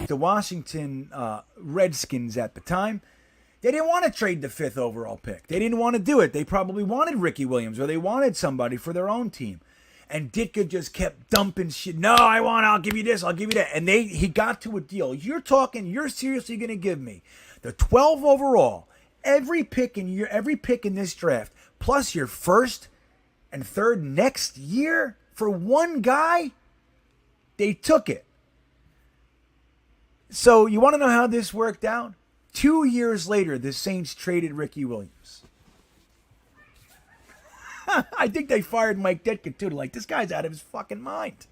the Washington Redskins at the time, they didn't want to trade the 5th overall pick. They didn't want to do it. They probably wanted Ricky Williams, or they wanted somebody for their own team. And Ditka just kept dumping shit. No, I'll give you this, I'll give you that. And he got to a deal. You're seriously going to give me the 12 overall, every pick in this draft, plus your 1st and 3rd next year for one guy? They took it. So you want to know how this worked out? 2 years later, the Saints traded Ricky Williams. I think they fired Mike Ditka too. Like, this guy's out of his fucking mind.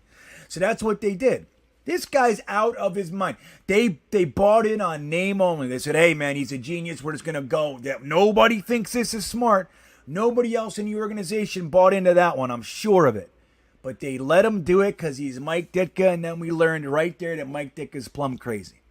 So that's what they did. This guy's out of his mind. They bought in on name only. They said, hey, man, he's a genius. We're just going to go. Nobody thinks this is smart. Nobody else in the organization bought into that one. I'm sure of it. But they let him do it because he's Mike Ditka, and then we learned right there that Mike Ditka's plumb crazy.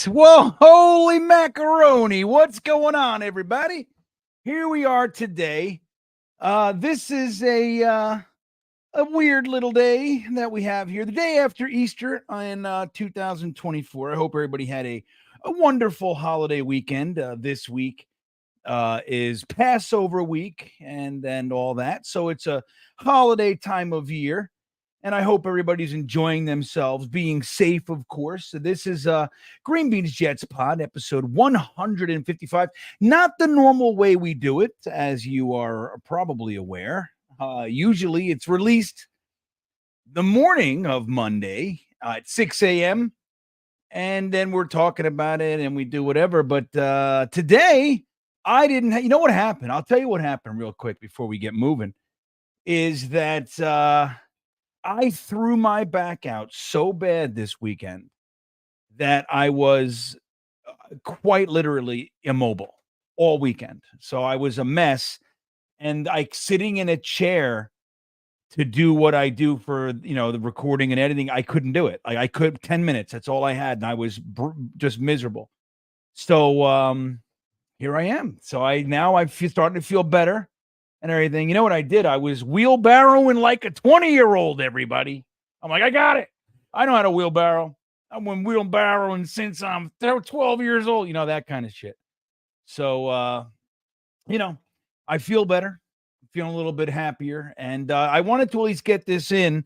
Well, holy macaroni. What's going on, everybody? Here we are today. This is a weird little day that we have here. The day after Easter in 2024. I hope everybody had a wonderful holiday weekend. This week is Passover week and all that. So it's a holiday time of year. And I hope everybody's enjoying themselves, being safe, of course. So this is GreenBean's Jets Pod, episode 155. Not the normal way we do it, as you are probably aware. Usually it's released the morning of Monday at 6 a.m. And then we're talking about it and we do whatever. But today, I didn't. You know what happened? I'll tell you what happened real quick before we get moving. Is that I threw my back out so bad this weekend that I was quite literally immobile all weekend. So I was a mess, and sitting in a chair to do what I do for, the recording and editing, I couldn't do it. I could 10 minutes. That's all I had. And I was just miserable. So here I am. So I'm starting to feel better. And everything. You know what I did? I was wheelbarrowing like a 20-year-old, everybody. I'm like, I got it. I know how to wheelbarrow. I've been wheelbarrowing since I'm 12 years old. That kind of shit. So, I feel better. I'm feeling a little bit happier. And I wanted to at least get this in.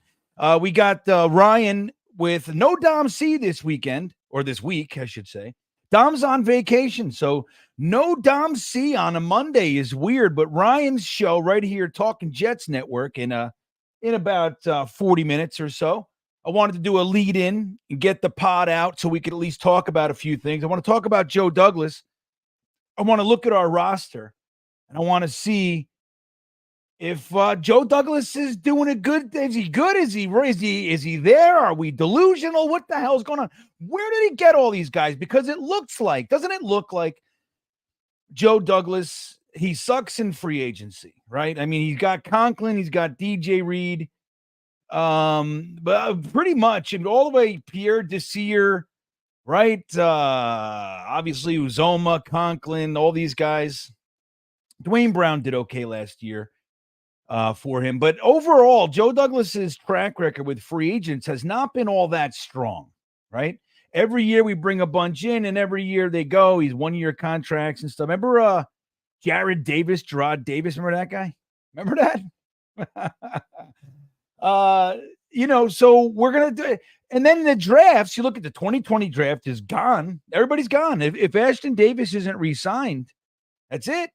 We got Ryan with no Dom C this weekend, or this week, I should say. Dom's on vacation, so no Dom C on a Monday is weird, but Ryan's show right here, Talking Jets Network, in about 40 minutes or so. I wanted to do a lead in and get the pod out so we could at least talk about a few things. I want to talk about Joe Douglas. I want to look at our roster, and I want to see if Joe Douglas is doing a good. Is he good? Is he there? Are we delusional? What the hell's going on? Where did he get all these guys? Because doesn't it look like Joe Douglas, he sucks in free agency, right? I mean, he's got Conklin, he's got DJ Reed, but pretty much, and all the way Pierre Desir, right? Obviously Uzoma, Conklin, all these guys. Dwayne Brown did okay last year for him, but overall, Joe Douglas's track record with free agents has not been all that strong, right? Every year we bring a bunch in, and every year they go. He's 1-year contracts and stuff. Remember Gerard Davis? Remember that guy? Remember that? So we're going to do it. And then the drafts, you look at the 2020 draft is gone. Everybody's gone. If Ashton Davis isn't re-signed, that's it.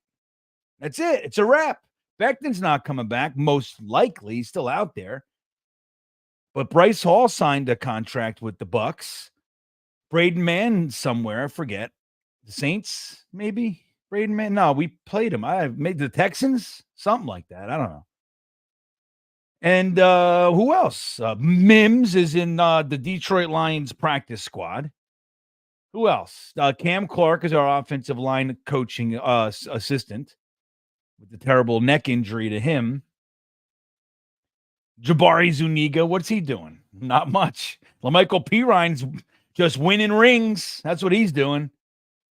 That's it. It's a wrap. Becton's not coming back, most likely. He's still out there. But Bryce Hall signed a contract with the Bucks. Braden Mann somewhere, I forget. The Saints, maybe? Braden Mann? No, we played him. I made the Texans, something like that. I don't know. And who else? Mims is in the Detroit Lions practice squad. Who else? Cam Clark is our offensive line coaching assistant with the terrible neck injury to him. Jabari Zuniga, what's he doing? Not much. LaMichael Pirines just winning rings. That's what he's doing.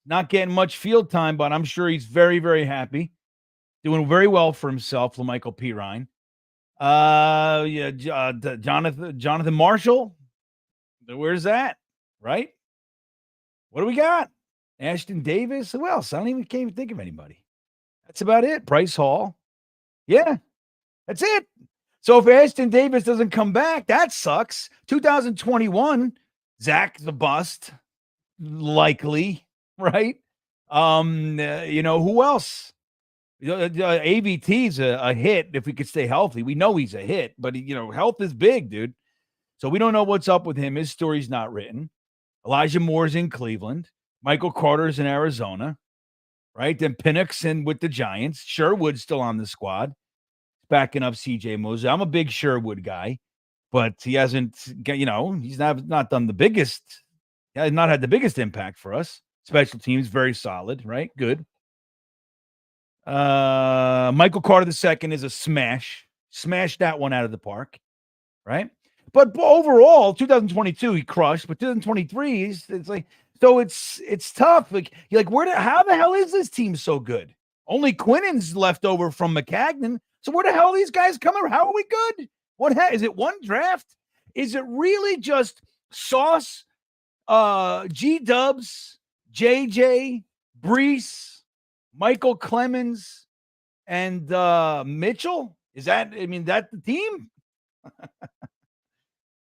Not getting much field time, but I'm sure he's very, very happy. Doing very well for himself, LaMichael Pirine. Jonathan Marshall. Where's that? Right? What do we got? Ashton Davis. Who else? Can't even think of anybody. That's about it. Bryce Hall. Yeah, that's it. So if Ashton Davis doesn't come back, that sucks. 2021, Zach the Bust, likely, right? Who else? AVT's a hit if we could stay healthy. We know he's a hit, but health is big, dude. So we don't know what's up with him. His story's not written. Elijah Moore's in Cleveland. Michael Carter's in Arizona, right? Then Pinnock's in with the Giants. Sherwood's still on the squad, backing up CJ Mosley. I'm a big Sherwood guy, but he hasn't, he's not done the biggest, he has not had the biggest impact for us. Special teams, very solid, right? Good. Michael Carter II is a smash. Smashed that one out of the park, right? But overall, 2022 he crushed, but 2023 it's like, so it's tough. Like you're like, how the hell is this team so good? Only Quinnen's left over from McCagnon. So where the hell are these guys coming? How are we good? Is it one draft? Is it really just Sauce, G-Dubs, JJ, Brees, Michael Clemens, and Mitchell? Is that the team?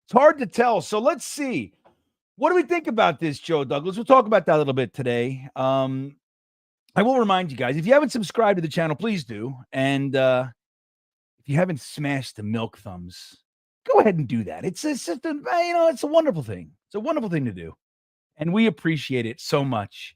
It's hard to tell. So let's see. What do we think about this, Joe Douglas? We'll talk about that a little bit today. I will remind you guys, if you haven't subscribed to the channel, please do. And if you haven't smashed the milk thumbs, go ahead and do that. It's just it's a wonderful thing. It's a wonderful thing to do. And we appreciate it so much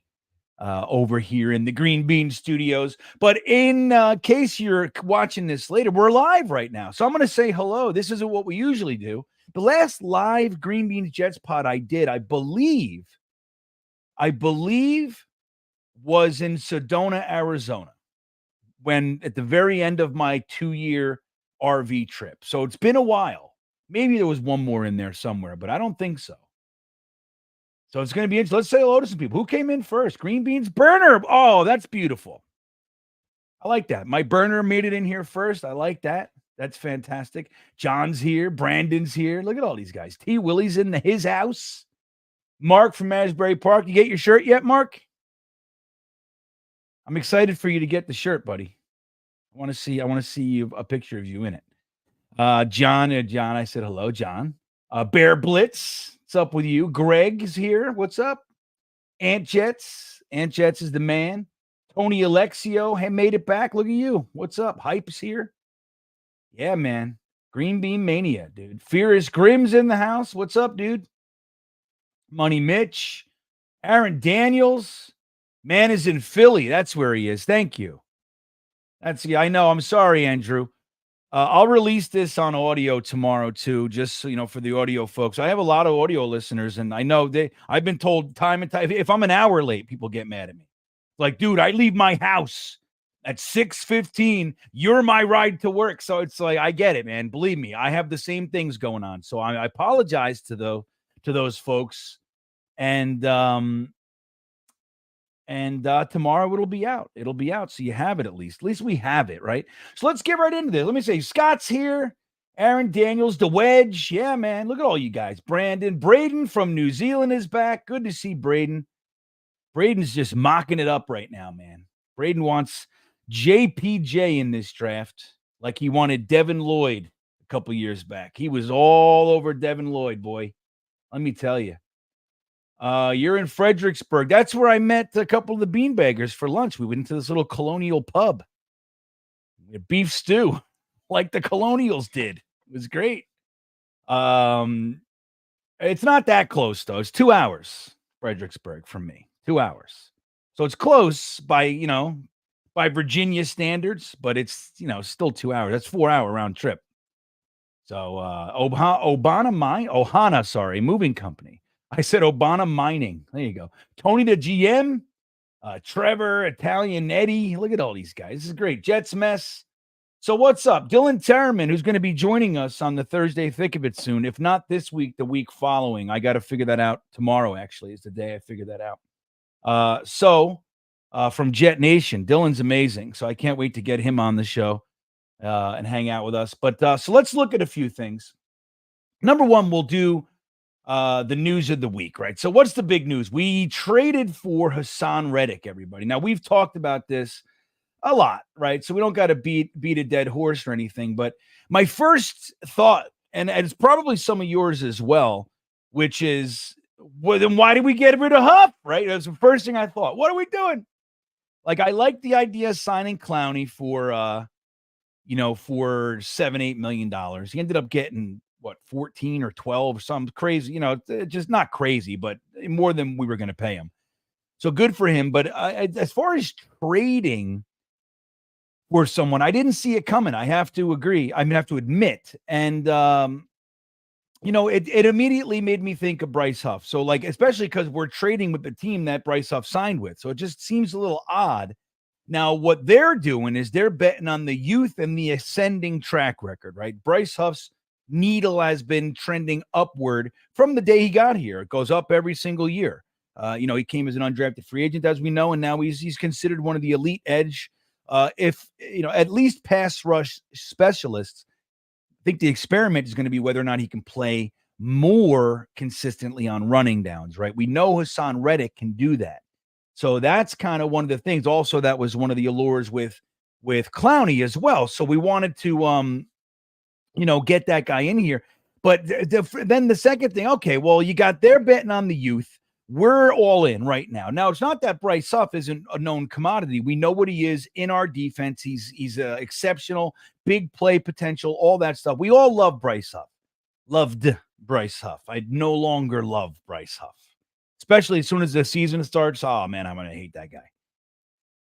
over here in the Green Bean Studios. But in case you're watching this later, we're live right now. So I'm going to say hello. This isn't what we usually do. The last live Green Beans Jets pod I did, I believe was in Sedona, Arizona, when at the very end of my 2-year RV trip. So it's been a while. Maybe there was one more in there somewhere, but I don't think so. So it's going to be interesting. Let's say hello to some people. Who came in first? Green Beans Burner. Oh, that's beautiful. I like that. My burner made it in here first. I like that. That's fantastic. John's here. Brandon's here. Look at all these guys. T. Willie's in his house. Mark from Asbury Park. You get your shirt yet, Mark? I'm excited for you to get the shirt, buddy. I want to see you a picture of you in it. John, I said hello, John. Bear Blitz, what's up with you? Greg's here. What's up? Ant Jets is the man. Tony Alexio made it back. Look at you. What's up? Hype's here. Yeah, man. Green Bean Mania, dude. Fierce Grimm's in the house. What's up, dude? Money Mitch. Aaron Daniels. Man is in Philly. That's where he is. Thank you. I know. I'm sorry, Andrew. I'll release this on audio tomorrow too, just so for the audio folks. I have a lot of audio listeners, and I know I've been told time and time, if I'm an hour late, people get mad at me. Like, dude, I leave my house at 6:15. You're my ride to work. So it's like, I get it, man. Believe me, I have the same things going on. So I apologize to those folks. And tomorrow it'll be out. So you have it at least. At least we have it, right? So let's get right into this. Let me say, Scott's here. Aaron Daniels, the Wedge. Yeah, man. Look at all you guys. Brandon. Braden from New Zealand is back. Good to see Braden. Braden's just mocking it up right now, man. Braden wants JPJ in this draft like he wanted Devin Lloyd a couple years back. He was all over Devin Lloyd, boy. Let me tell you. You're in Fredericksburg. That's where I met a couple of the beanbaggers for lunch. We went into this little colonial pub. We had beef stew like the colonials did. It was great. It's not that close though. It's 2 hours, Fredericksburg from me. 2 hours. So it's close by Virginia standards, but it's, still 2 hours. That's 4-hour round trip. So, Ohana, sorry, moving company. I said Obana Mining. There you go. Tony the GM, Trevor, Italian Eddie. Look at all these guys. This is great. Jets mess. So what's up? Dylan Terriman, who's going to be joining us on the Thursday thick of it soon. If not this week, the week following. I got to figure that out. Tomorrow, actually, is the day I figure that out. From Jetnation, Dylan's amazing. So I can't wait to get him on the show and hang out with us. But so let's look at a few things. Number one, we'll do the news of the week, right? So what's the big news? We traded for Hassan Reddick, everybody. Now, we've talked about this a lot, right? So we don't got to beat a dead horse or anything. But my first thought, and it's probably some of yours as well, which is, well, then why did we get rid of Huff, right? That's the first thing I thought. What are we doing? Like, I like the idea of signing Clowney for $7-8 million. He ended up getting 14 or 12 or something crazy, just not crazy, but more than we were going to pay him. So good for him. But as far as trading for someone, I didn't see it coming. I have to agree. I have to admit. And, it immediately made me think of Bryce Huff. So, especially because we're trading with the team that Bryce Huff signed with. So it just seems a little odd. Now, what they're doing is they're betting on the youth and the ascending track record, right? Bryce Huff's needle has been trending upward from the day he got here. It goes up every single year. He came as an undrafted free agent, as we know, and now he's considered one of the elite edge, at least pass rush specialists. I think the experiment is going to be whether or not he can play more consistently on running downs, right? We know Hassan Reddick can do that. So that's kind of one of the things. Also, that was one of the allures with Clowney as well. So we wanted to, get that guy in here. But then the second thing, okay, well, you got their betting on the youth. We're all in right now. Now, it's not that Bryce Huff isn't a known commodity. We know what he is in our defense. He's exceptional, big play potential, all that stuff. We all love Bryce Huff. Loved Bryce Huff. I no longer love Bryce Huff, especially as soon as the season starts. Oh, man, I'm going to hate that guy.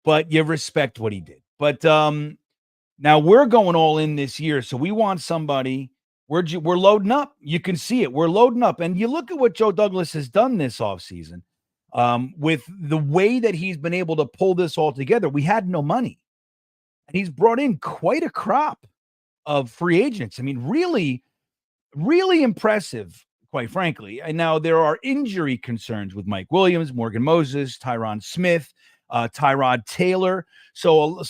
But you respect what he did. But now we're going all in this year, so we want somebody. We're loading up. You can see it. We're loading up. And you look at what Joe Douglas has done this offseason with the way that he's been able to pull this all together. We had no money. And he's brought in quite a crop of free agents. I mean, really, really impressive, quite frankly. And now there are injury concerns with Mike Williams, Morgan Moses, Tyron Smith, Tyrod Taylor, Javon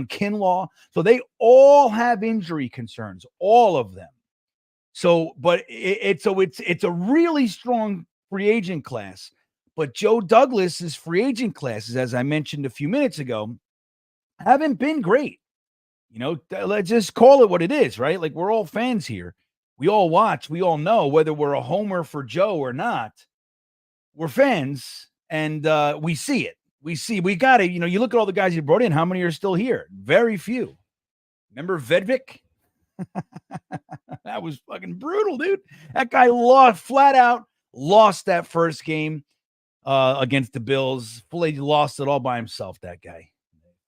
Kinlaw. So they all have injury concerns, all of them. So, but it's a really strong free agent class. But Joe Douglas's free agent classes, as I mentioned a few minutes ago, haven't been great. Let's just call it what it is, right? Like, we're all fans here. We all watch. We all know whether we're a homer for Joe or not. We're fans. And we see it. We got to, you look at all the guys you brought in. How many are still here? Very few. Remember Vedvik? That was fucking brutal, dude. That guy flat out lost that first game against the Bills. Fully lost it all by himself, that guy.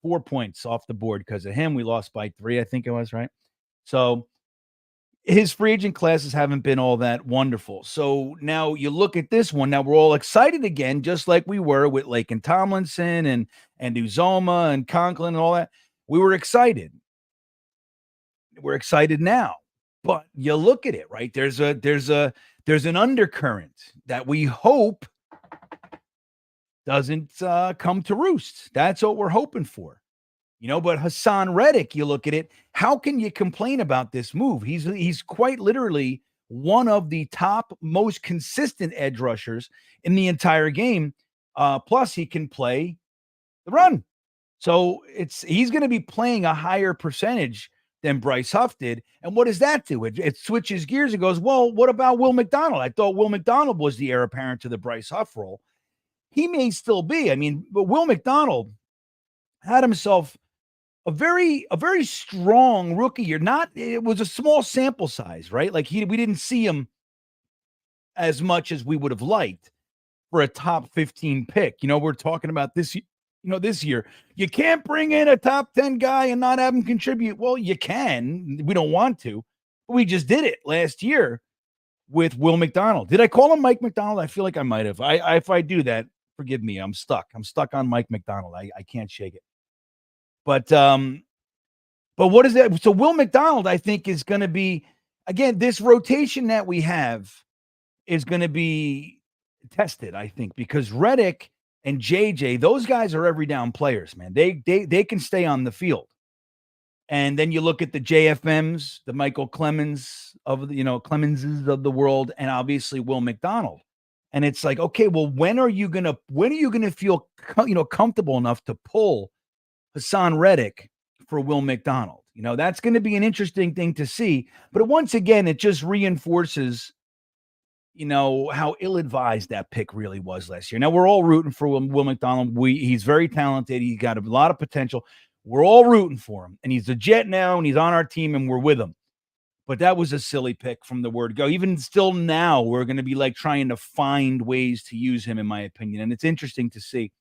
4 points off the board because of him. We lost by 3, I think it was, right? So his free agent classes haven't been all that wonderful. So now you look at this one. Now we're all excited again, just like we were with Lake and Tomlinson and Uzoma and Conklin and all that. We were excited. We're excited now. But you look at it, right? There's an undercurrent that we hope doesn't come to roost. That's what we're hoping for. But Hassan Reddick, you look at it, how can you complain about this move? He's quite literally one of the top, most consistent edge rushers in the entire game. Plus, he can play the run. So he's going to be playing a higher percentage than Bryce Huff did. And what does that do? It switches gears and goes, well, what about Will McDonald? I thought Will McDonald was the heir apparent to the Bryce Huff role. He may still be. I mean, but Will McDonald had himself a very strong rookie year. It was a small sample size, right? Like we didn't see him as much as we would have liked for a top 15 pick. We're talking about this year. You can't bring in a top 10 guy and not have him contribute. Well, you can. We don't want to. But we just did it last year with Will McDonald. Did I call him Mike McDonald? I feel like I might have. If I do that, forgive me. I'm stuck. I'm stuck on Mike McDonald. I can't shake it. But what is that? So Will McDonald, I think, is going to be, again, this rotation that we have is going to be tested, I think, because Reddick and JJ, those guys are every down players, man. They can stay on the field. And then you look at the JFMs, the Michael Clemenses of the world, and obviously Will McDonald. And it's like, okay, well, when are you gonna feel comfortable enough to pull Hassan Reddick for Will McDonald? That's going to be an interesting thing to see. But once again, it just reinforces how ill-advised that pick really was last year. Now, we're all rooting for Will McDonald. He's very talented. He's got a lot of potential. We're all rooting for him. And he's a Jet now, and he's on our team, and we're with him. But that was a silly pick from the word go. Even still now, we're going to be like trying to find ways to use him, in my opinion. And it's interesting to see.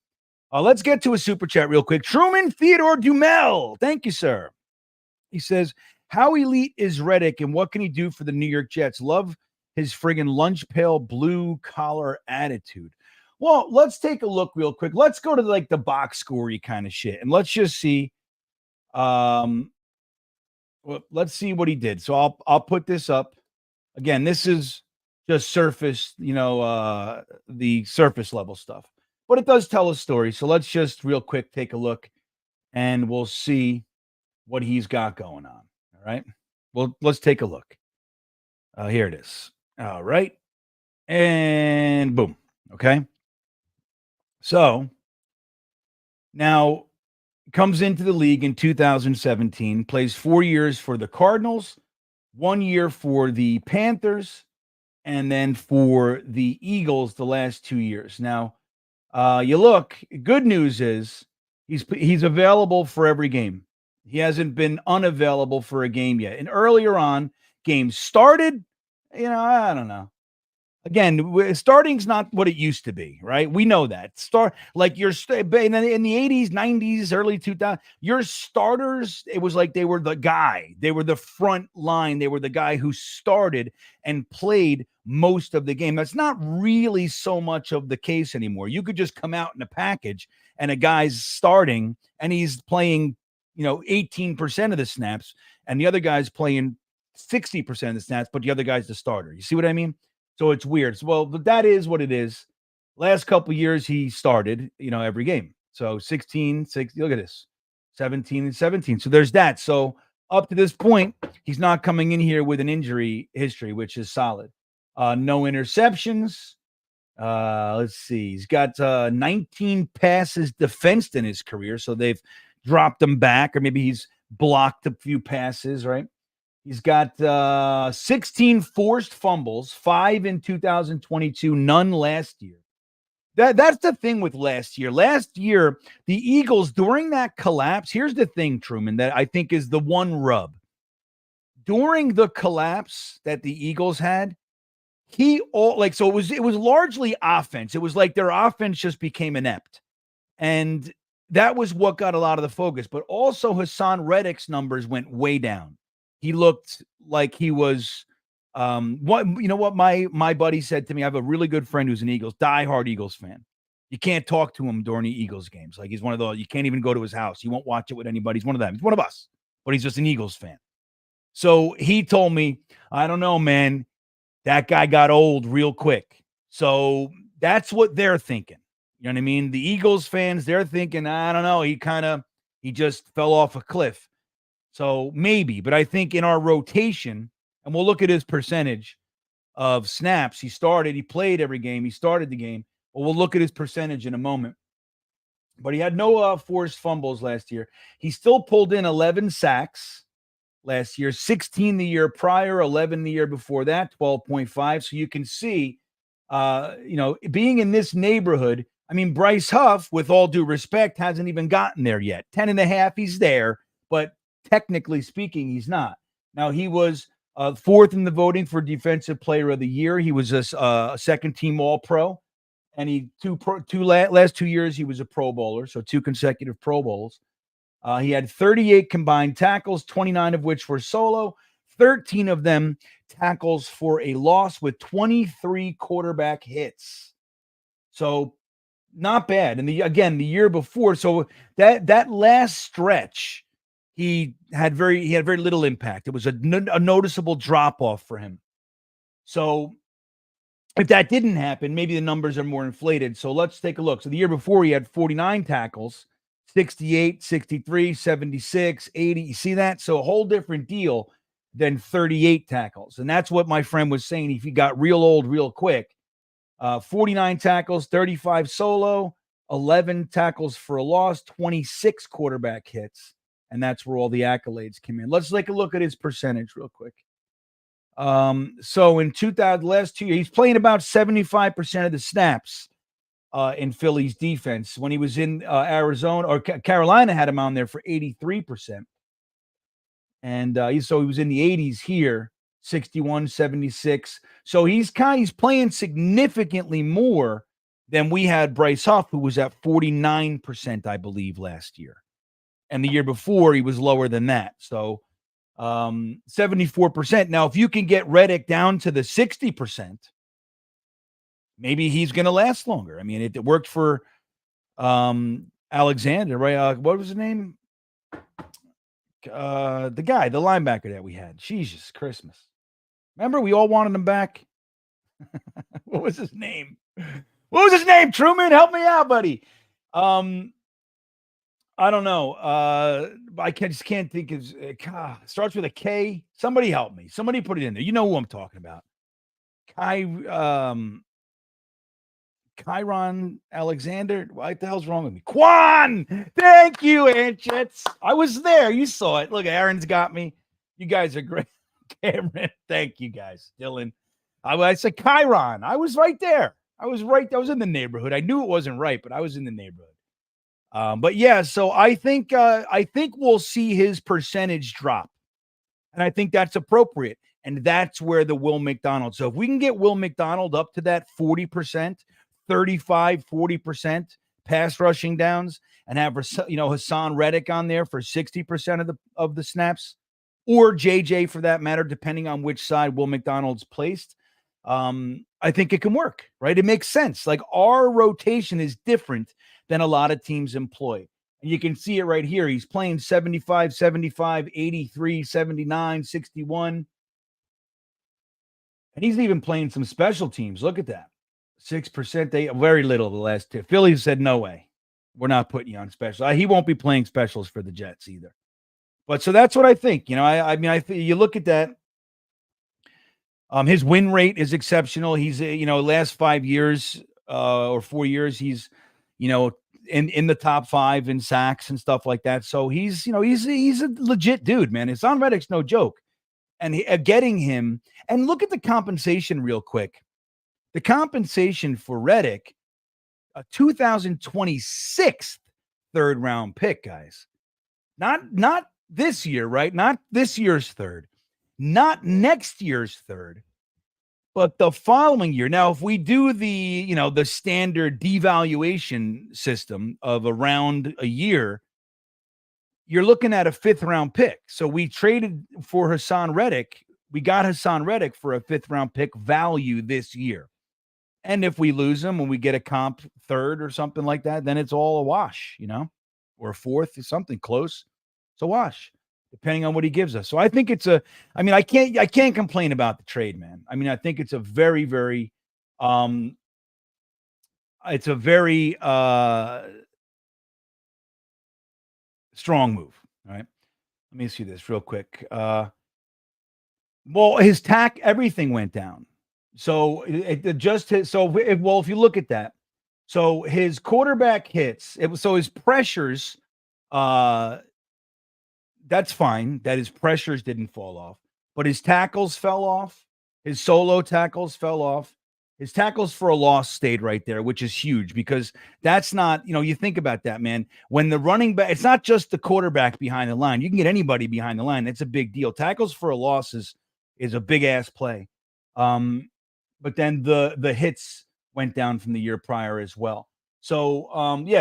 Let's get to a super chat real quick. Truman Theodore Dumel. Thank you, sir. He says, how elite is Reddick, and what can he do for the New York Jets? Love his friggin' lunch pail blue collar attitude. Well, let's take a look real quick. Let's go to like the box score-y kind of shit, and let's just see. Let's see what he did. So I'll put this up again. This is just surface, the surface level stuff, but it does tell a story. So let's just real quick take a look, and we'll see what he's got going on. All right. Well, let's take a look. Here it is. All right. And boom. Okay. So now comes into the league in 2017, plays 4 years for the Cardinals, 1 year for the Panthers, and then for the Eagles the last 2 years. Now, you look, good news is he's available for every game. He hasn't been unavailable for a game yet. And earlier on, games started, I don't know. Again, starting's not what it used to be, right? We know that. Like in the 80s, 90s, early 2000s, your starters, it was like they were the guy. They were the front line. They were the guy who started and played most of the game. That's not really so much of the case anymore. You could just come out in a package and a guy's starting and he's playing, 18% of the snaps, and the other guy's playing 60% of the snaps, but the other guy's the starter. You see what I mean? So it's weird. Well, but that is what it is. Last couple of years, he started, every game. So 16, look at this, 17 and 17. So there's that. So up to this point, he's not coming in here with an injury history, which is solid. No interceptions. Let's see. He's got 19 passes defensed in his career. So they've dropped him back, or maybe he's blocked a few passes, right? He's got 16 forced fumbles, 5 in 2022, none last year. That's the thing with last year. Last year, the Eagles, during that collapse, here's the thing, Truman, that I think is the one rub. During the collapse that the Eagles had, so it was largely offense. It was like their offense just became inept. And that was what got a lot of the focus. But also Hassan Reddick's numbers went way down. He looked like he was what my buddy said to me. I have a really good friend who's an diehard Eagles fan. You can't talk to him during the Eagles games. Like, he's one of those, you can't even go to his house. He won't watch it with anybody. He's one of them. He's one of us, but he's just an Eagles fan. So he told me, I don't know, man, that guy got old real quick. So that's what they're thinking. You know what I mean? The Eagles fans, they're thinking, I don't know, he just fell off a cliff. So maybe, but I think in our rotation, and we'll look at his percentage of snaps. He played every game. He started the game. Well, we'll look at his percentage in a moment. But he had no forced fumbles last year. He still pulled in 11 sacks last year, 16 the year prior, 11 the year before that, 12.5. So you can see, being in this neighborhood, I mean, Bryce Huff, with all due respect, hasn't even gotten there yet. 10.5, he's there. but technically speaking, he's not. Now, he was fourth in the voting for Defensive Player of the Year. He was a second-team All-Pro, and last 2 years he was a Pro Bowler, so 2 consecutive Pro Bowls. He had 38 combined tackles, 29 of which were solo, 13 of them tackles for a loss with 23 quarterback hits. So not bad. And the year before, so that last stretch, he had very little impact. It was a noticeable drop off for him. So if that didn't happen, maybe the numbers are more inflated. So let's take a look. So the year before, he had 49 tackles, 68, 63, 76, 80. You see that? So a whole different deal than 38 tackles. And that's what my friend was saying. If he got real old real quick, 49 tackles, 35 solo, 11 tackles for a loss, 26 quarterback hits. And that's where all the accolades came in. Let's take a look at his percentage real quick. So in last 2 years, he's playing about 75% of the snaps in Philly's defense. When he was in Arizona, or Carolina had him on there for 83%. And so he was in the 80s here, 61, 76. So he's playing significantly more than we had Bryce Huff, who was at 49%, I believe, last year. And the year before, he was lower than that. So 74%. Now, if you can get Reddick down to the 60%, maybe he's going to last longer. I mean, it worked for Alexander, right? What was his name? The linebacker that we had. Jesus Christmas. Remember, we all wanted him back. What was his name? Truman, help me out, buddy. I don't know. I just can't think of. Starts with a K. Somebody help me. Somebody put it in there. You know who I'm talking about. Kyron Alexander. What the hell's wrong with me? Quan! Thank you, Anchets. I was there. You saw it. Look, Aaron's got me. You guys are great. Cameron, thank you guys. Dylan. I said Kyron. I was right there. I was in the neighborhood. I knew it wasn't right, but I was in the neighborhood. But yeah, so I think we'll see his percentage drop. And I think that's appropriate. And that's where the Will McDonald. So if we can get Will McDonald up to that 40%, 35, 40% pass rushing downs, and have Hassan Reddick on there for 60% of the snaps, or JJ for that matter, depending on which side Will McDonald's placed, I think it can work, right? It makes sense. Like, our rotation is different than a lot of teams employ. And you can see it right here. He's playing 75, 75, 83, 79, 61. And he's even playing some special teams. Look at that. 6%. They very little the last two. Philly said, no way. We're not putting you on special. He won't be playing specials for the Jets either. But so that's what I think. I mean, you look at that. His win rate is exceptional. He's, last 5 years or 4 years, he's, in the top 5 in sacks and stuff like that. So he's a legit dude, man. Hassan Reddick's no joke. And getting him, and look at the compensation real quick. The compensation for Reddick, a 2026 third round pick, guys. Not this year, right? Not this year's third, not next year's third, but the following year. Now, if we do the standard devaluation system of around a year, you're looking at a 5th round pick. So we traded for Hassan Reddick. We got Hassan Reddick for a 5th round pick value this year. And if we lose him and we get a comp 3rd or something like that, then it's all a wash, or a 4th, something close. It's a wash, depending on what he gives us. So I think I can't complain about the trade, man. I mean, I think it's a very, very, strong move. All right. Let me see this real quick. Well, his everything went down. So if you look at that, so his quarterback hits, his pressures, that's fine that his pressures didn't fall off, but his tackles fell off. His solo tackles fell off. His tackles for a loss stayed right there, which is huge because that's not, you think about that, man. When the running back, it's not just the quarterback behind the line. You can get anybody behind the line. That's a big deal. Tackles for a loss is a big ass play. But then the hits went down from the year prior as well. So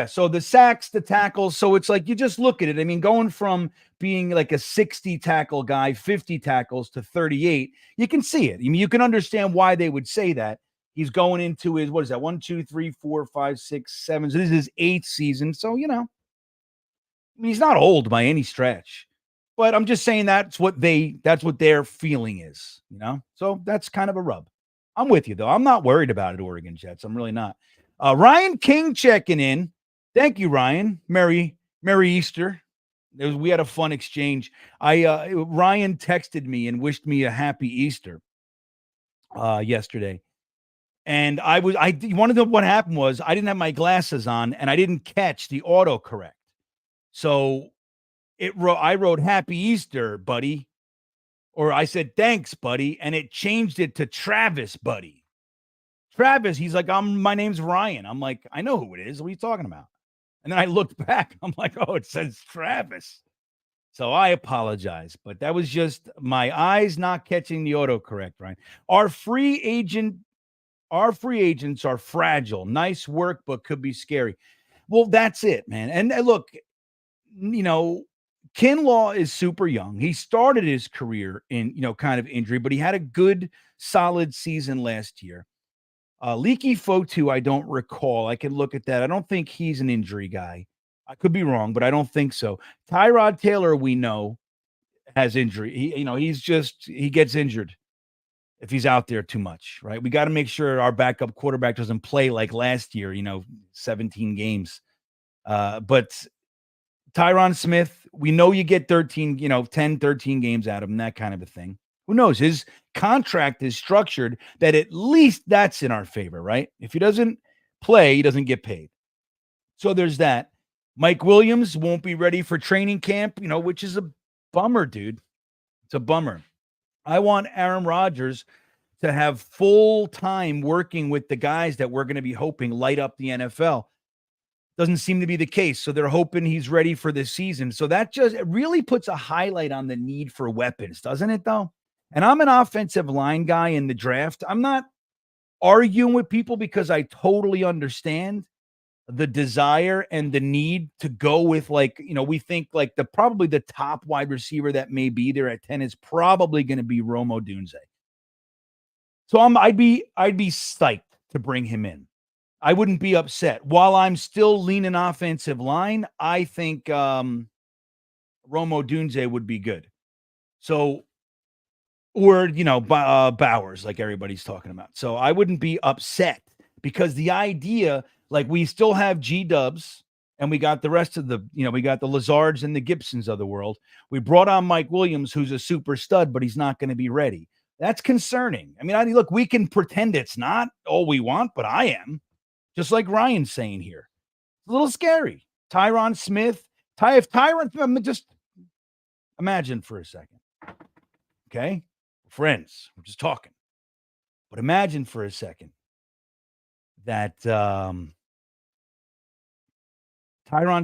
so the sacks, the tackles. So it's like you just look at it. I mean, going from being like a 60 tackle guy, 50 tackles to 38, you can see it. I mean, you can understand why they would say that. He's going into his, what is that? 1, 2, 3, 4, 5, 6, 7. So this is his 8th season. So, I mean, he's not old by any stretch. But I'm just saying that's what their feeling is, So that's kind of a rub. I'm with you, though. I'm not worried about it, Oregon Jets. I'm really not. Ryan King checking in. Thank you, Ryan. Merry Easter. We had a fun exchange. Ryan texted me and wished me a happy Easter yesterday. And you want to know what happened was I didn't have my glasses on and I didn't catch the autocorrect. So I wrote happy Easter, buddy. Or I said, thanks, buddy. And it changed it to Travis, buddy. Travis, he's like, my name's Ryan. I'm like, I know who it is. What are you talking about? And then I looked back. I'm like, oh, it says Travis. So I apologize, but that was just my eyes not catching the autocorrect, Ryan. Our free agents are fragile. Nice work, but could be scary. Well, that's it, man. And look, Kinlaw is super young. He started his career in, kind of injury, but he had a good, solid season last year. Leaky Fotu, I don't recall. I can look at that. I don't think he's an injury guy. I could be wrong, but I don't think so. Tyrod Taylor, we know, has injury. He gets injured if he's out there too much, right? We got to make sure our backup quarterback doesn't play like last year, 17 games. But Tyron Smith, we know you get 10, 13 games out of him, that kind of a thing. Who knows? His contract is structured that at least that's in our favor, right? If he doesn't play, he doesn't get paid. So there's that. Mike Williams won't be ready for training camp, which is a bummer, dude. It's a bummer. I want Aaron Rodgers to have full time working with the guys that we're going to be hoping light up the NFL. Doesn't seem to be the case. So they're hoping he's ready for this season. So that just really puts a highlight on the need for weapons, doesn't it, though? And I'm an offensive line guy in the draft. I'm not arguing with people because I totally understand the desire and the need to go with, we think like probably the top wide receiver that may be there at 10 is probably going to be Rome Odunze. So I'd be psyched to bring him in. I wouldn't be upset. While I'm still leaning offensive line, I think Rome Odunze would be good. So, or, Bowers, like everybody's talking about. So I wouldn't be upset because the idea, we still have G-Dubs and we got the rest of we got the Lazards and the Gibsons of the world. We brought on Mike Williams, who's a super stud, but he's not going to be ready. That's concerning. I mean, look, we can pretend it's not all we want, but I am. Just like Ryan's saying here. It's a little scary. Tyron Smith. If Tyron, just imagine for a second. Okay? Friends, we're just talking. But imagine for a second that Tyron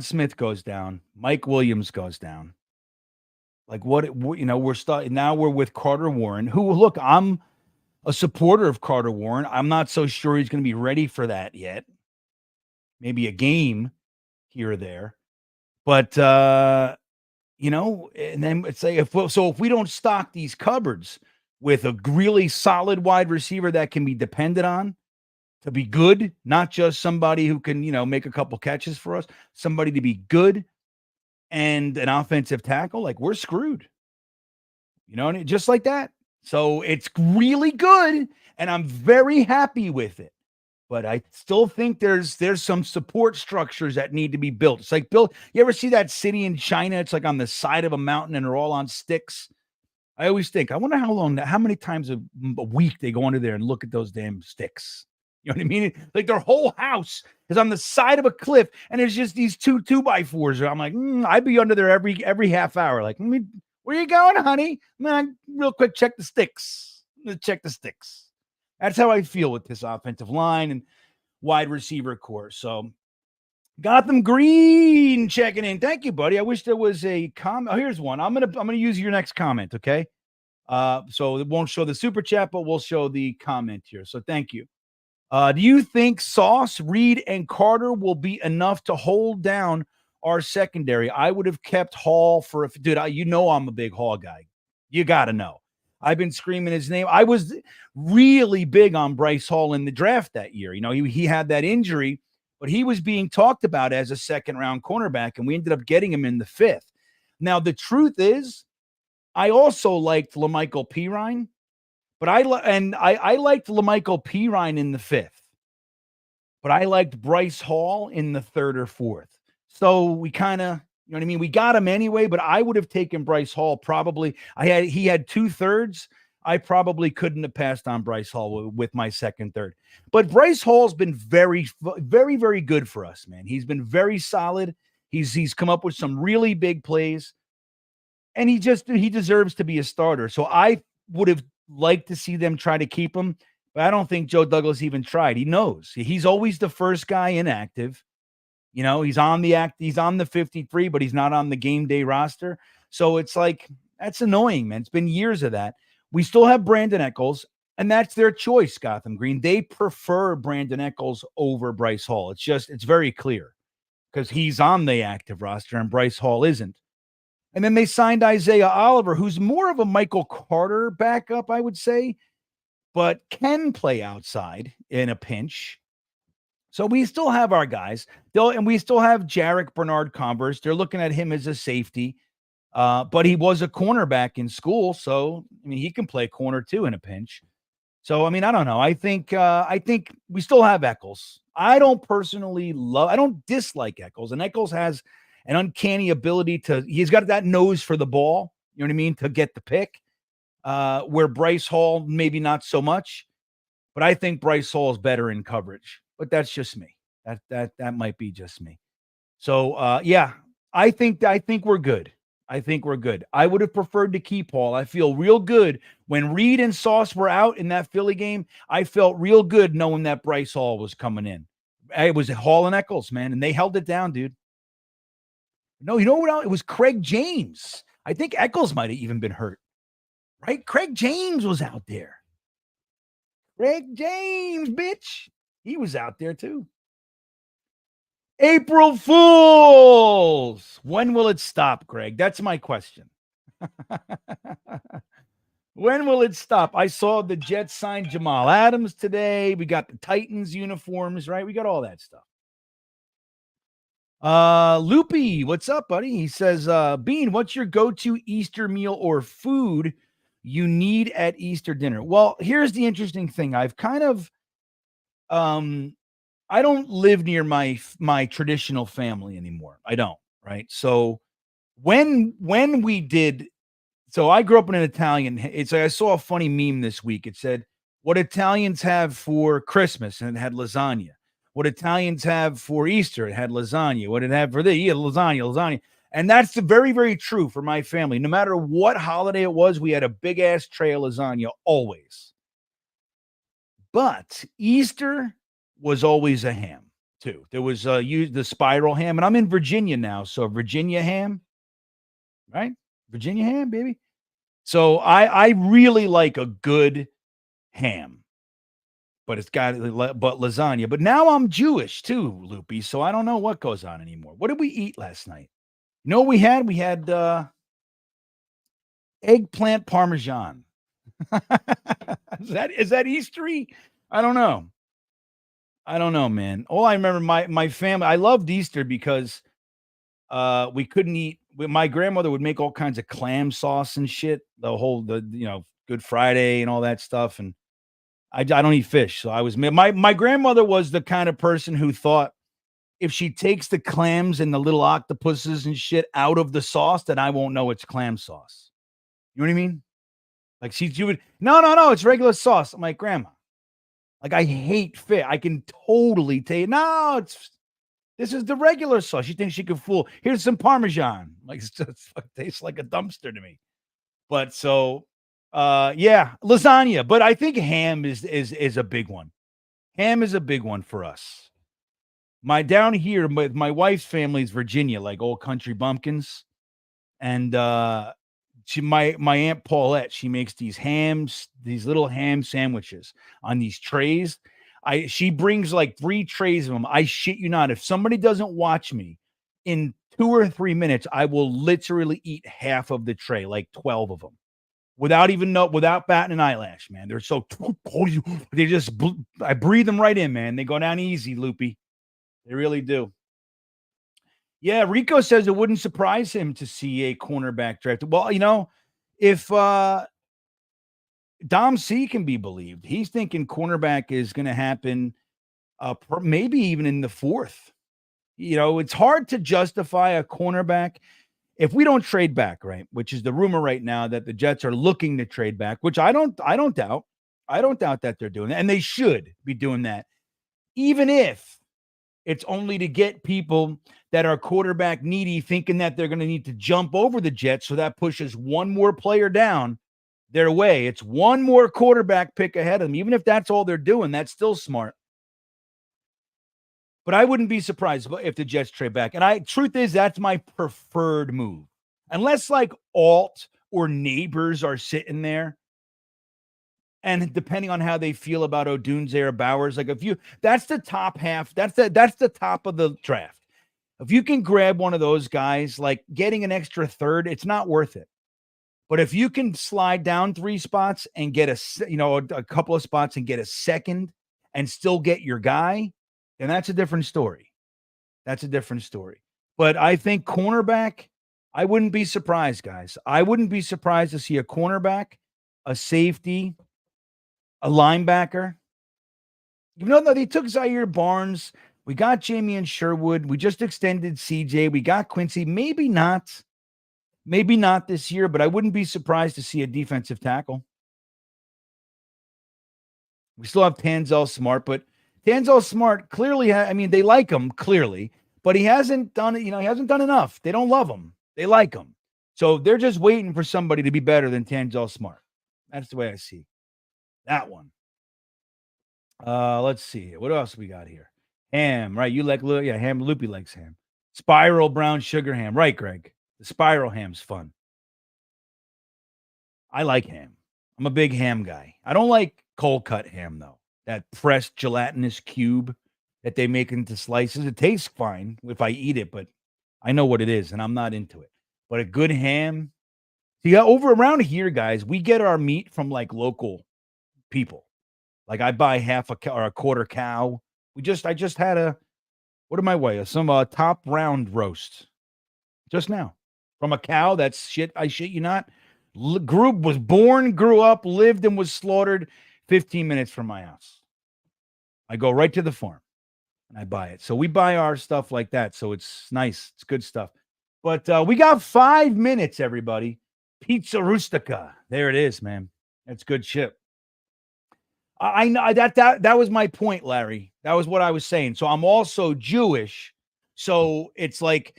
Smith goes down. Mike Williams goes down. Now we're with Carter Warren, who, look, I'm a supporter of Carter Warren. I'm not so sure he's going to be ready for that yet. Maybe a game here or there. But, and then it's like, if we don't stock these cupboards with a really solid wide receiver that can be depended on to be good, not just somebody who can, make a couple catches for us, somebody to be good and an offensive tackle, we're screwed. Just like that. So it's really good, and I'm very happy with it. But I still think there's some support structures that need to be built. It's like, you ever see that city in China? It's like on the side of a mountain, and they're all on sticks. I always think, I wonder how many times a week they go under there and look at those damn sticks. You know what I mean? Like their whole house is on the side of a cliff, and there's just these 2x4s. I'm like, I'd be under there every half hour. Like, where you going, honey? Man, real quick, check the sticks. Check the sticks. That's how I feel with this offensive line and wide receiver core. So Gotham Green checking in. Thank you, buddy. I wish there was a comment. Oh, here's one. I'm gonna use your next comment, okay? So it won't show the super chat, but we'll show the comment here. So thank you. Do you think Sauce, Reed, and Carter will be enough to hold down our secondary? I would have kept Hall for if, dude. You know I'm a big Hall guy. You got to know. I've been screaming his name. I was really big on Bryce Hall in the draft that year. You know, he had that injury, but he was being talked about as a second-round cornerback, and we ended up getting him in the 5th. Now, the truth is, I also liked LaMichael Pirine, but I liked LaMichael Pirine in the 5th, but I liked Bryce Hall in the 3rd or 4th. So we kind of, you know what I mean? We got him anyway, but I would have taken Bryce Hall probably. He had 2/3. I probably couldn't have passed on Bryce Hall with my second, third. But Bryce Hall's been very, very, very good for us, man. He's been very solid. He's come up with some really big plays, and he deserves to be a starter. So I would have liked to see them try to keep him, but I don't think Joe Douglas even tried. He knows he's always the first guy inactive. You know, he's on the 53, but he's not on the game day roster. So it's like, that's annoying, man. It's been years of that. We still have Brandon Echols, and that's their choice, Gotham Green. They prefer Brandon Echols over Bryce Hall. It's very clear because he's on the active roster and Bryce Hall isn't. And then they signed Isaiah Oliver, who's more of a Michael Carter backup, I would say, but can play outside in a pinch. So we still have our guys, and we still have Jarek Bernard-Converse. They're looking at him as a safety, but he was a cornerback in school, so I mean he can play corner too in a pinch. So I mean I don't know. I think we still have Echols. I don't dislike Echols, and Echols has an uncanny ability he's got that nose for the ball. You know what I mean, to get the pick. Where Bryce Hall maybe not so much, but I think Bryce Hall is better in coverage. But that's just me. That might be just me. So yeah, I think we're good. I think we're good. I would have preferred to keep Hall. I feel real good when Reed and Sauce were out in that Philly game. I felt real good knowing that Bryce Hall was coming in. It was Hall and Echols, man, and they held it down, dude. No, you know what? It was Craig James. I think Echols might have even been hurt, right? Craig James was out there. Craig James, bitch. He was out there too. April Fools. When will it stop, Greg? That's my question. When will it stop? I saw the Jets sign Jamal Adams today. We got the Titans uniforms, right? We got all that stuff. Loopy, what's up, buddy? He says, Bean, what's your go-to Easter meal or food you need at Easter dinner? Well, here's the interesting thing. I've kind of I don't live near my traditional family anymore. I don't, right? So when we did, so I grew up in an Italian. It's like I saw a funny meme this week. It said, "What Italians have for Christmas," and it had lasagna. What Italians have for Easter, it had lasagna. What it had for lasagna. And that's very, very true for my family. No matter what holiday it was, we had a big ass tray of lasagna always. But Easter was always a ham too. There was the spiral ham, and I'm in Virginia now, so Virginia ham, right? Virginia ham, baby. So I really like a good ham, but it's got lasagna. But now I'm Jewish too, Loopy. So I don't know what goes on anymore. What did we eat last night? You know what we had? We had eggplant parmesan. Is that Eastery? I don't know, man. All I remember, my family, I loved Easter because we couldn't eat. My grandmother would make all kinds of clam sauce and shit. The Good Friday and all that stuff. And I don't eat fish, so my grandmother was the kind of person who thought if she takes the clams and the little octopuses and shit out of the sauce, then I won't know it's clam sauce. You know what I mean? Like she would, no, it's regular sauce. I'm like, Grandma, like I hate fish. I can totally tell you, no, this is the regular sauce. She thinks she could fool. Here's some Parmesan. Like it tastes like a dumpster to me. But so Yeah, lasagna, but I think ham is a big one. Ham is a big one for us. Down here, my wife's family is Virginia, like old country bumpkins. And my Aunt Paulette, she makes these little ham sandwiches on these trays. She brings like 3 trays of them. I shit you not. If somebody doesn't watch me in 2 or 3 minutes, I will literally eat half of the tray, like 12 of them. Without batting an eyelash, man. They're so I breathe them right in, man. They go down easy, Loopy. They really do. Yeah, Rico says it wouldn't surprise him to see a cornerback drafted. Well, if Dom C can be believed, he's thinking cornerback is going to happen maybe even in the 4th. It's hard to justify a cornerback if we don't trade back, right? Which is the rumor right now that the Jets are looking to trade back, which I don't doubt. I don't doubt that they're doing that, and they should be doing that, even if it's only to get people that are quarterback needy, thinking that they're going to need to jump over the Jets, so that pushes one more player down their way. It's one more quarterback pick ahead of them. Even if that's all they're doing, that's still smart. But I wouldn't be surprised if the Jets trade back. And truth is, that's my preferred move. Unless like Alt or Neighbors are sitting there. And depending on how they feel about Odunze or Bowers, that's the top half. That's the top of the draft. If you can grab one of those guys, like getting an extra third, it's not worth it. But if you can slide down 3 spots and get a couple of spots and get a second and still get your guy, then that's a different story. That's a different story. But I think cornerback, I wouldn't be surprised, guys. I wouldn't be surprised to see a cornerback, a safety, a linebacker. They took Zaire Barnes. We got Jamie and Sherwood. We just extended CJ. We got Quincy. Maybe not this year, but I wouldn't be surprised to see a defensive tackle. We still have Tanzel Smart, but Tanzel Smart clearly, they like him clearly, but he hasn't done it. He hasn't done enough. They don't love him. They like him. So they're just waiting for somebody to be better than Tanzel Smart. That's the way I see that one. Let's see. What else we got here? Ham, right? You like, ham. Loopy likes ham. Spiral brown sugar ham. Right, Greg. The spiral ham's fun. I like ham. I'm a big ham guy. I don't like cold cut ham, though. That pressed gelatinous cube that they make into slices. It tastes fine if I eat it, but I know what it is, and I'm not into it. But a good ham. See, over around here, guys, we get our meat from like local people. Like I buy half a cow or a quarter cow. I just had what am I weighing? Some top round roast just now from a cow. That's shit. I shit you not. Was born, grew up, lived, and was slaughtered 15 minutes from my house. I go right to the farm and I buy it. So we buy our stuff like that. So it's nice. It's good stuff. But we got 5 minutes, everybody. Pizza Rustica. There it is, man. That's good shit. I know that was my point, Larry. That was what I was saying. So I'm also Jewish. So it's like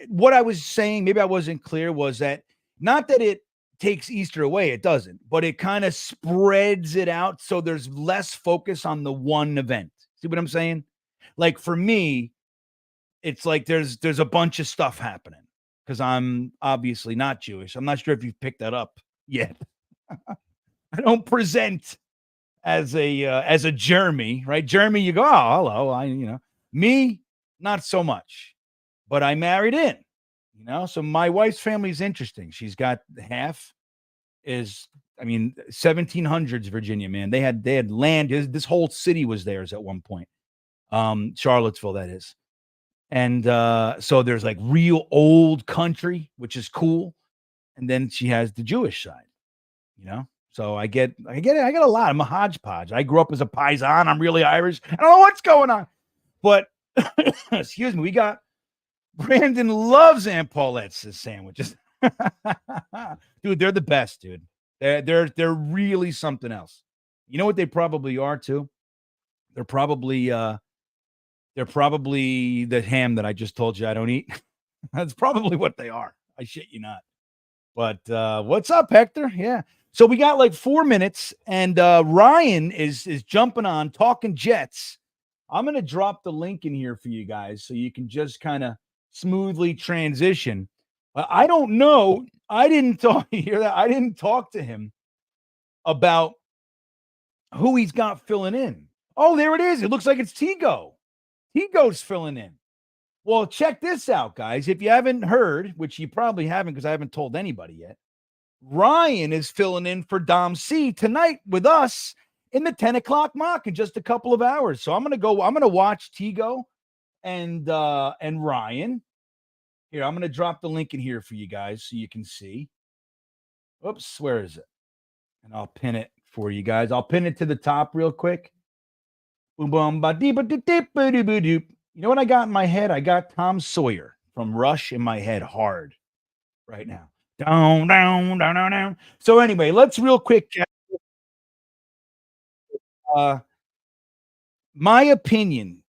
what I was saying, maybe I wasn't clear, was that not that it takes Easter away, it doesn't, but it kind of spreads it out so there's less focus on the one event. See what I'm saying? Like for me, it's like there's a bunch of stuff happening because I'm obviously not Jewish. I'm not sure if you've picked that up yet. I don't present as a Jeremy, right? Jeremy, you go, oh, hello. Me, not so much, but I married in, so my wife's family is interesting. She's got half 1700s Virginia, man. They had land. This whole city was theirs at one point. Charlottesville, that is. And so there's like real old country, which is cool. And then she has the Jewish side, So I get it. I got a lot. I'm a hodgepodge. I grew up as a paisan. I'm really Irish. I don't know what's going on. But excuse me, Brandon loves Aunt Paulette's sandwiches. Dude, they're the best, dude. They're really something else. You know what they probably are too? They're probably the ham that I just told you I don't eat. That's probably what they are. I shit you not. But what's up, Hector? Yeah. So we got like 4 minutes, and Ryan is jumping on talking Jets. I'm going to drop the link in here for you guys so you can just kind of smoothly transition. I don't know. I didn't talk. You hear that? I didn't talk to him about who he's got filling in. Oh, there it is. It looks like it's Tigo. Tigo's filling in. Well, check this out, guys. If you haven't heard, which you probably haven't because I haven't told anybody yet, Ryan is filling in for Dom C tonight with us in the 10 o'clock mock in just a couple of hours. So I'm gonna watch Tigo and Ryan. Here, I'm gonna drop the link in here for you guys so you can see. Oops, where is it? And I'll pin it for you guys. I'll pin it to the top real quick. Boom, boom, ba dee ba dee dee ba dee ba doop. You know what I got in my head? I got Tom Sawyer from Rush in my head hard right now. Down, down, down, down, down. So anyway, let's real quick. My opinion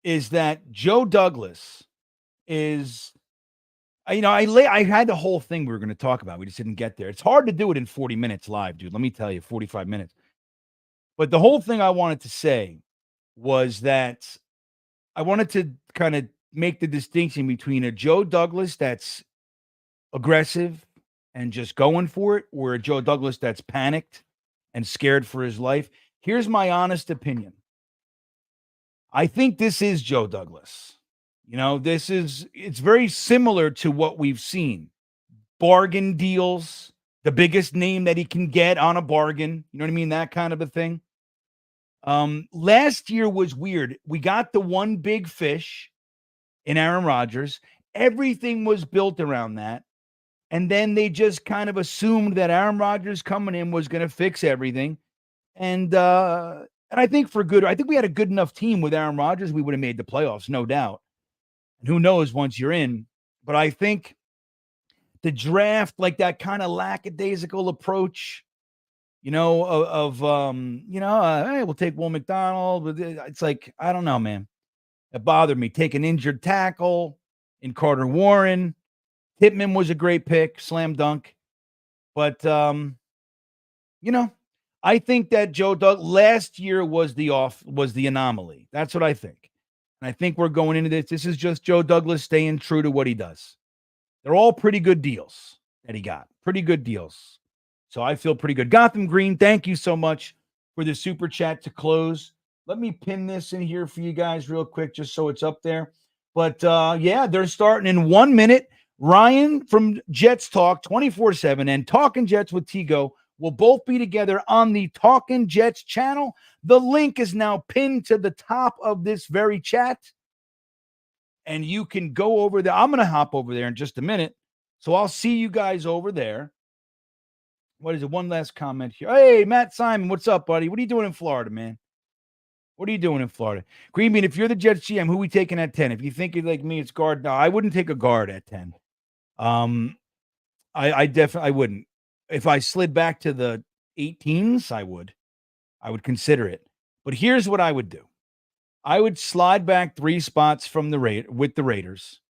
is that Joe Douglas is, I had the whole thing we were going to talk about. We just didn't get there. It's hard to do it in 40 minutes live, dude. Let me tell you, 45 minutes. But the whole thing I wanted to say was that I wanted to kind of make the distinction between a Joe Douglas that's aggressive and just going for it, or a Joe Douglas that's panicked and scared for his life. Here's my honest opinion. I think this is Joe Douglas. It's very similar to what we've seen. Bargain deals, the biggest name that he can get on a bargain. You know what I mean? That kind of a thing. Last year was weird. We got the one big fish in Aaron Rodgers. Everything was built around that. And then they just kind of assumed that Aaron Rodgers coming in was going to fix everything. And I think I think we had a good enough team with Aaron Rodgers. We would have made the playoffs, no doubt. And who knows once you're in. But I think the draft, like that kind of lackadaisical approach, hey, we'll take Will McDonald. But it's like, I don't know, man. It bothered me. Take an injured tackle in Carter Warren. Pittman was a great pick, slam dunk. But, I think that Joe Doug last year was the anomaly. That's what I think. And I think we're going into this. This is just Joe Douglas staying true to what he does. They're all pretty good deals that he got. Pretty good deals. So I feel pretty good. Gotham Green, thank you so much for the super chat to close. Let me pin this in here for you guys real quick, just so it's up there. But yeah, they're starting in 1 minute. Ryan from Jets Talk 24/7 and Talking Jets with Tigo will both be together on the Talking Jets channel. The link is now pinned to the top of this very chat. And you can go over there. I'm going to hop over there in just a minute. So I'll see you guys over there. What is it? One last comment here. Hey, Matt Simon, what's up, buddy? What are you doing in Florida, man? What are you doing in Florida? Green Bean, if you're the Jets GM, who are we taking at 10? If you think you're like me, it's guard. No, I wouldn't take a guard at 10. I definitely wouldn't. If I slid back to the 18s, I would consider it. But here's what I would do. I would slide back 3 spots from the Raiders.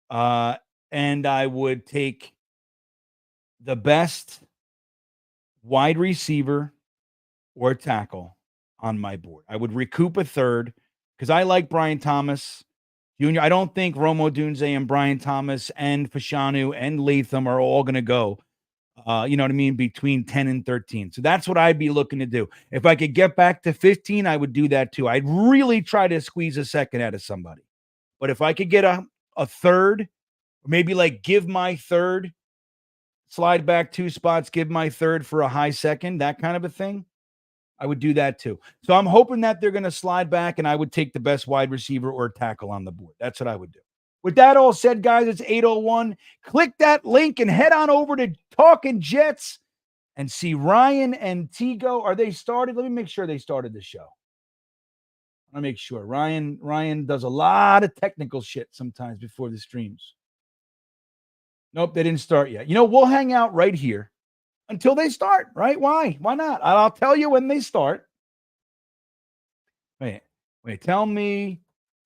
And I would take the best wide receiver or tackle on my board. I would recoup a third because I like Brian Thomas Jr. I don't think Romo Dunze and Brian Thomas and Fashanu and Latham are all going to go, you know what I mean, between 10 and 13. So that's what I'd be looking to do. If I could get back to 15, I would do that too. I'd really try to squeeze a second out of somebody. But if I could get a third, maybe like give my third, slide back 2 spots, give my third for a high second, that kind of a thing, I would do that too. So I'm hoping that they're going to slide back and I would take the best wide receiver or tackle on the board. That's what I would do. With that all said, guys, it's 8:01. Click that link and head on over to Talking Jets and see Ryan and Tigo. Are they started? Let me make sure they started the show. I want to make sure. Ryan does a lot of technical shit sometimes before the streams. Nope, they didn't start yet. We'll hang out right here until they start, right? Why? Why not? I'll tell you when they start. Wait, tell me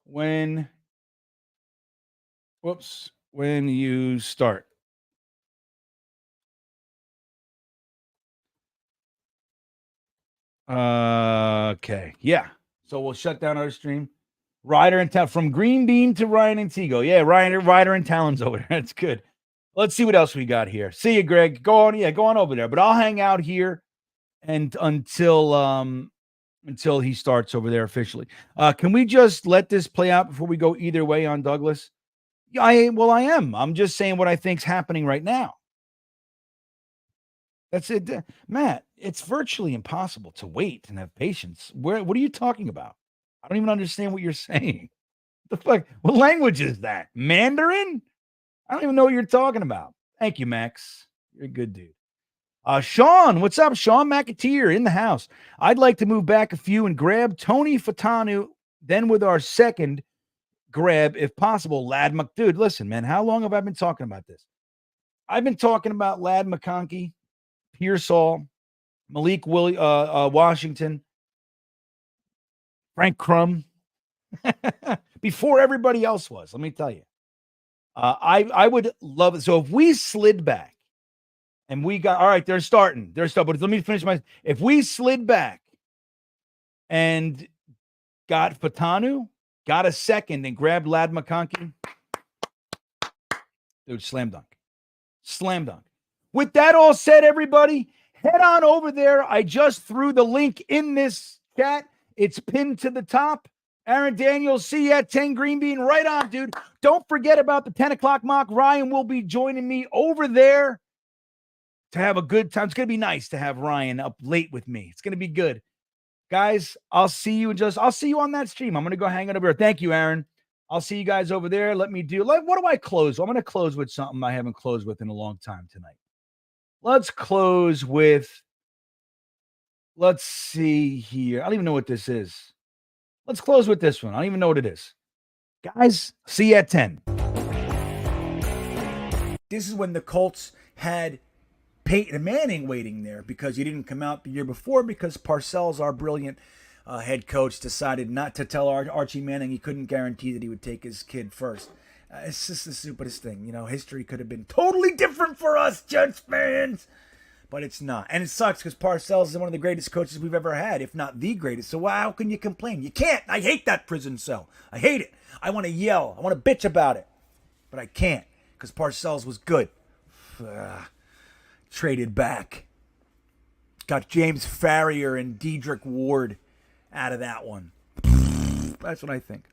when you start. Okay. Yeah. So we'll shut down our stream. Ryder and Tal from Green Bean to Ryan and Tigo. Yeah, Ryder and Talon's over there. That's good. Let's see what else we got here. See you, Greg. Go on over there. But I'll hang out here and until he starts over there officially. Can we just let this play out before we go either way on Douglas? Yeah, I am. I'm just saying what I think's happening right now. That's it, Matt. It's virtually impossible to wait and have patience. What are you talking about? I don't even understand what you're saying. The fuck? What language is that? Mandarin? I don't even know what you're talking about. Thank you, Max. You're a good dude. Sean, what's up? Sean McAteer in the house. I'd like to move back a few and grab Tony Fatanu, then with our second grab, if possible, Lad Dude, listen, man, how long have I been talking about this? I've been talking about Lad McConkey, Pearsall, Malik Washington, Frank Crum, before everybody else was. Let me tell you, I would love it. So if we slid back and we got all right, they're starting. But let me finish if we slid back and got Fatanu, got a second, and grabbed Lad McConkey, dude, slam dunk. With that all said, everybody, head on over there. I just threw the link in this chat. It's pinned to the top. Aaron Daniels, see you at 10 Green Bean. Right on, dude. Don't forget about the 10 o'clock mock. Ryan will be joining me over there to have a good time. It's going to be nice to have Ryan up late with me. It's going to be good. Guys, I'll see you on that stream. I'm going to go hang out over here. Thank you, Aaron. I'll see you guys over there. What do I close? I'm going to close with something I haven't closed with in a long time tonight. Let's close with, let's see here. I don't even know what this is. Let's close with this one. I don't even know what it is. Guys, see you at 10. This is when the Colts had Peyton Manning waiting there because he didn't come out the year before because Parcells, our brilliant head coach, decided not to tell Archie Manning he couldn't guarantee that he would take his kid first. It's just the stupidest thing. You know, history could have been totally different for us, Jets fans. But it's not. And it sucks because Parcells is one of the greatest coaches we've ever had, if not the greatest. So how can you complain? You can't. I hate that prison cell. I hate it. I want to yell. I want to bitch about it. But I can't because Parcells was good. Traded back. Got James Farrier and Dedrick Ward out of that one. That's what I think.